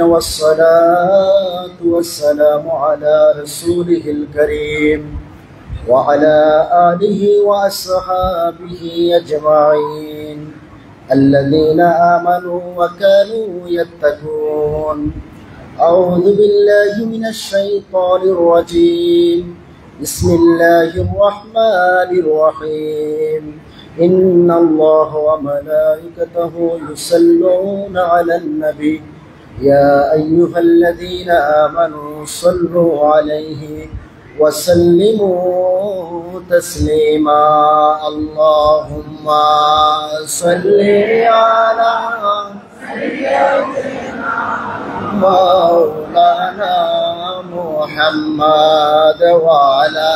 والصلاة والسلام على رسوله الكريم وعلى آله وأصحابه أجمعين الذين آمنوا وكانوا يتقون. أعوذ بالله من الشيطان الرجيم. بسم الله الرحمن الرحيم. إن الله وملائكته يصلون على النبي يا أيها الذين آمنوا صلوا عليه وسلموا تسليما. اللهم صل على مولانا محمد وعلى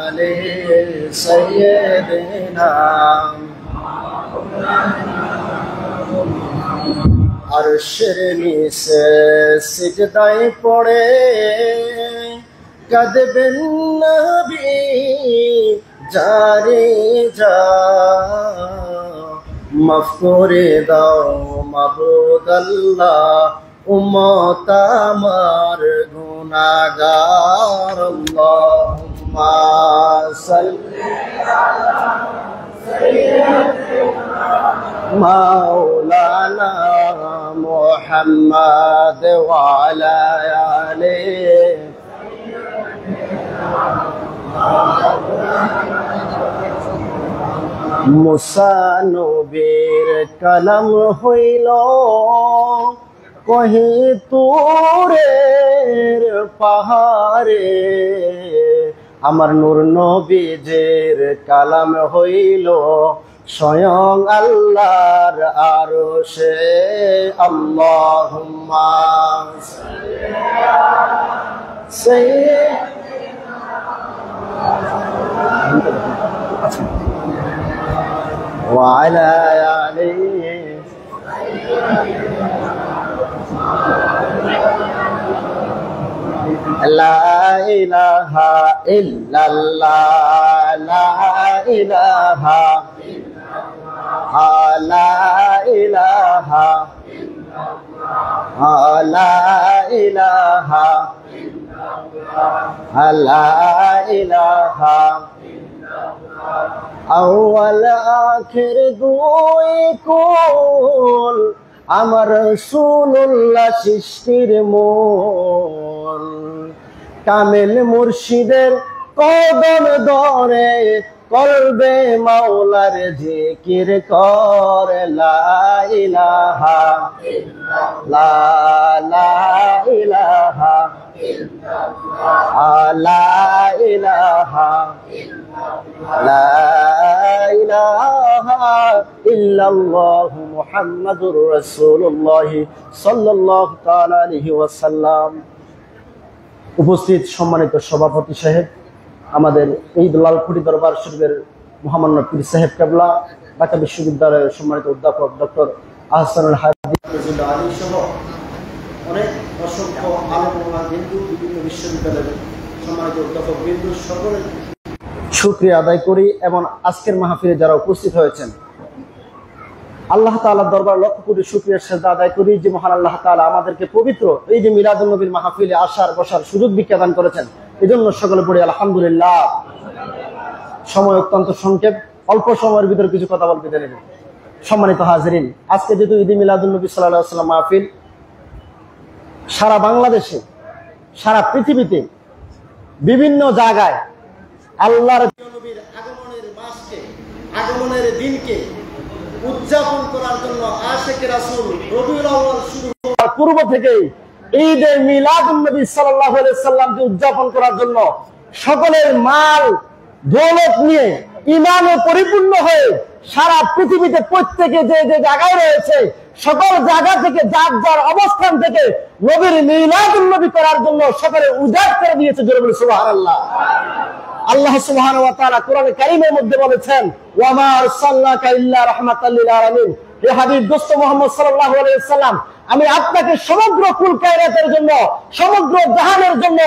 آل سيدنا আরশের নিচে সিজদায় পড়ে কাঁদবেন নবী জারে যা মাফ করে দাও মাবুদ আল্লাহ উম্মত আমার গুনাহগার। আল্লাহুম্মা সাল্লি আলা সাইয়্যিদিনা মাওলানা মুহাম্মদ ওয়া আলা আলিহি মুসা নবীর কলম হইল কহি তুরের পাহাড়ে, আমার নূর নবীজের কালাম হইল স্বয়ং আল্লাহর আরশে। আল্লাহুম্মা সাইয়্যিদিনা ওয়া আলা আলিহি লা ইলাহা ইল্লাল্লাহ লা ইলাহা লা ইলাহা লা ইলাহা লা ইলাহা আউয়াল আখির দুই কুল আমার রাসূলুল্লাহ সৃষ্টির মূল, কামেল মুর্শিদের কদম ধরে কলবে মাওলার জিকির করে লা ইলাহা ইল্লাল্লাহ লা ইলাহা ইল্লাল্লাহ লা ইলাহা লা ইলাহা ইল্লাল্লাহু মুহাম্মাদুর রাসূলুল্লাহ সাল্লাল্লাহু তাআলা আলাইহি ওয়াসাল্লাম। উপস্থিত সম্মানিত সভাপতি সাহেব, আমাদের এই লালকুটি দরবার শরীফের মহামান্য পীর সাহেব কেবলা, ঢাকা বিশ্ববিদ্যালয়ের সম্মানিত অধ্যাপক ডক্টর আহসানুল হাদিস আলী সহ অনেক অসংখ্য আলেম ওলামা বিন্দু, বিভিন্ন বিশ্ববিদ্যালয়ের সম্মানিত অধ্যাপক বিন্দু সকলের শুকরিয়া আদায় করি এবং আজকের মাহফিলে যারা উপস্থিত হয়েছেন আল্লাহ তাআলার দরবার লক্ষ কোটি শুকরিয়ার সাজদা আদায় করি যে মহান আল্লাহ তাআলা আমাদেরকে পবিত্র এই যে মিলাদুন নবীর মাহফিলে আসার বসার সুযোগ ভিক্ষা দান করেছেন, এজন্য সকলে পড়ি আলহামদুলিল্লাহ। সময় অত্যন্ত সংক্ষেপ, অল্প সময়ের ভিতরে কিছু কথা বলতে দেন। সম্মানিত হাজিরিন, আজকে যেহেতু ঈদ মিলাদুন নবী সাল্লাল্লাহু আলাইহি ওয়াসাল্লাম মাহফিল, সারা বাংলাদেশে সারা পৃথিবীতে বিভিন্ন জায়গায় আল্লাহর নবীর আগমনের মাসকে আগমনের দিনকে উদযাপন করার জন্য আশিকে রাসূল রবিউল আউয়াল শুরু হওয়ার পূর্ব থেকেই ঈদে মিলাদুন নবী সাল্লাল্লাহু আলাইহি সাল্লামকে উদযাপন করার জন্য সকলের মাল দৌলত নিয়ে ঈমানে পরিপূর্ণ হয়ে সারা পৃথিবীতে প্রত্যেকে যে যে জায়গায় রয়েছে সকল জায়গা থেকে যার যার অবস্থান থেকে নবীর মিলাদুন নবী করার জন্য সকলে উজাড় করে দিয়েছে। জোরে বলি সুবহানাল্লাহ। আল্লাহ সুবহানাহু ওয়া তাআলা কোরআনে কারীমের মধ্যে বলেছেন, ওয়া মা আরসালনাকা ইল্লা রাহমাতাল লিল আলামিন। হে হাবিব দোস্ত মুহাম্মদ সাল্লাল্লাহু আলাইহি ওয়াসাল্লাম, আমি আপনাকে সমগ্র কুল কায়নাতের জন্য, সমগ্র জাহানের জন্য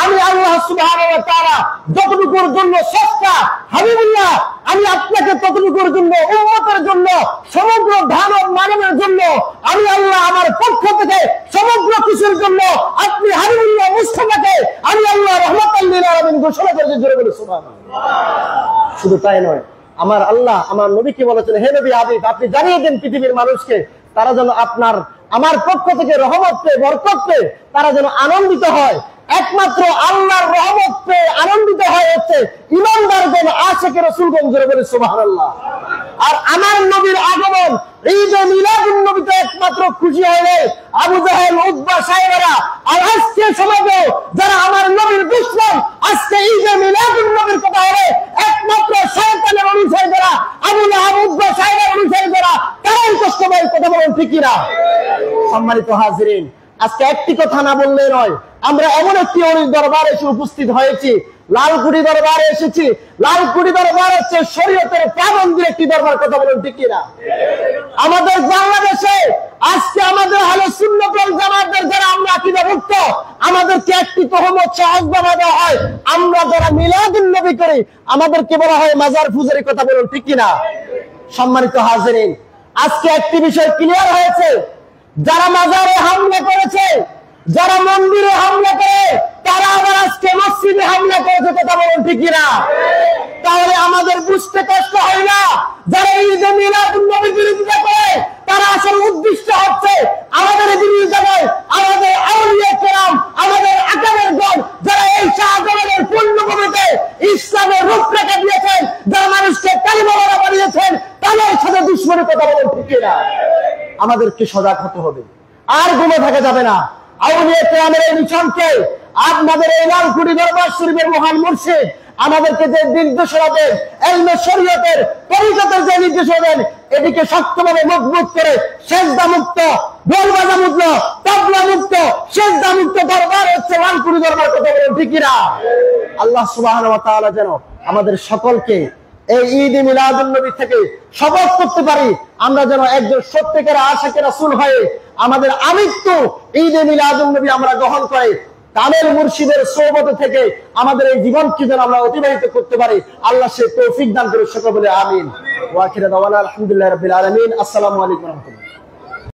আমি আল্লাহ সুবহানাহু ওয়া তাআলা যতটুকুর জন্য সস্তা হাবিবুল্লাহ, আমি আপনাকে ততটুকুর জন্য, উম্মতের জন্য, সমগ্র দানব মানবের জন্য আমি আল্লাহ আমার পক্ষ থেকে সমগ্র কিছুর জন্য আপনি হাবিবুল্লাহ মুস্তাফাকে আমি আল্লাহ রাহমাতাল লিল আলামিন ঘোষণা করেছি। জোরে বলে সুবহানাল্লাহ। শুধু তাই নয়, আমার আল্লাহ আমার নবীকে বলেছেন, হে নবী হাবিব, আপনি জানিয়ে দেন পৃথিবীর মানুষকে, তারা যেন আমার পক্ষ থেকে রহমত পেয়ে, বরকত পেয়ে তারা যেন আনন্দিত হয়। একমাত্র আল্লাহর রহমত পেয়ে আনন্দিত হয় হচ্ছে ঈমানদারগণ, আশিকে রাসূলগণ। জোরে বলে সুবহানাল্লাহ। আর আমার নবীর আগমন ঈদে মিলাদুন নবীতে একমাত্র খুশি হয়ে আবু জাহেল, উতবা, সাইবারা। আর আজকে সমাজে যারা আমার নবীর দুশমন, আজকে ঈদে মিলাদুন নবীর কথা হলে একমাত্র শয়তানের অনুসারী যারা, আবু লাহাব, উতবা, সাইবার অনুসারী যারা, তারাই কষ্ট পায়। কথা বলেন ঠিক কি না? সম্মানিত হাজিরিন, আজকে একটি কথা না বললে নয়, আমরা এমন একটি অলির দরবারে এসে উপস্থিত হয়েছি, লালকুড়ি দরবারে এসেছি। লালকুড়ি দরবার হচ্ছে শরীয়তের প্রাণমন্দির একটি দরবার। কথা বলেন ঠিক কিনা? আমাদের বাংলাদেশে আজকে আমাদের আহলে সুন্নাত ওয়াল জামাতের যারা আমরা আকীদাভুক্ত, আমাদেরকে একটি তহমত সহজ বানা দেওয়া হয়, আমরা যারা মিলাদুন নবী করি আমাদেরকে বলা হয় মাজার পূজারী। কথা বলেন ঠিক কিনা? সম্মানিত হাজিরিন, আজকে একটি বিষয় ক্লিয়ার হয়েছে, যারা মাজারে হামলা করেছে, যারা মন্দিরে হামলা করে, তারা আবার আজকে মসজিদে হামলা করেছে। কথা বলেন ঠিক কিনা? তাহলে আমাদের বুঝতে কষ্ট হয় না, যারা ঈদে মিলাদুন নবীর বিরোধিতা করে তারা আসল উদ্দেশ্য হচ্ছে আমাদের বিরোধিতা নয়, আমাদের আউলিয়া কেরাম, আমাদের আকাবের গণ, যারা এই শাহজালালের পূর্ণভূমিতে ইসলামের রূপরেখা দিয়েছেন, যারা মানুষকে কালিমাওয়ালা বানিয়েছেন, তাদের সাথে দুশমনী। কথা বলেন ঠিক কিনা? আমাদেরকে সজাগ হতে হবে, আর ঘুমে থাকা যাবে না। আউলিয়া কেরামের এই মিশনকে আপনাদের এই লালকুড়ি দরবার শরীফের মহান মুর্শিদ আমাদেরকে যে নির্দেশনা দেন, ইলমে শরীয়তের তরিকতের যে নির্দেশনা দেন, এটিকে শক্তভাবে মজবুত করে সেজদা মুক্ত, ঢোল বাজা মুক্ত, তবলা মুক্ত, সেজদা মুক্ত দরবার হচ্ছে লালকুড়ি দরবার। কথা বলেন ঠিক কিনা? আল্লাহ সুবহানাহু ওয়া তাআলা যেন আমাদের সকলকে এই ঈদ মিলাদুন নবী থেকে শপথ করতে পারি, আমরা যেন একজন সত্যিকার আশিকে রাসূল হয়ে আমাদের আমৃত্যু ঈদ মিলাদুন নবী আমরা গ্রহণ করে কামেল মুর্শিদের সোহবত থেকে আমাদের এই জীবনকে যেন আমরা অতিবাহিত করতে পারি। আল্লাহ সে তৌফিক দান করে, সকলে বলে আমিন। ওয়া আখিরু দাওয়ানা আলহামদুলিল্লাহি রাব্বিল আলামিন। আসসালামু আলাইকুম ওয়া রাহমাতুল্লাহ।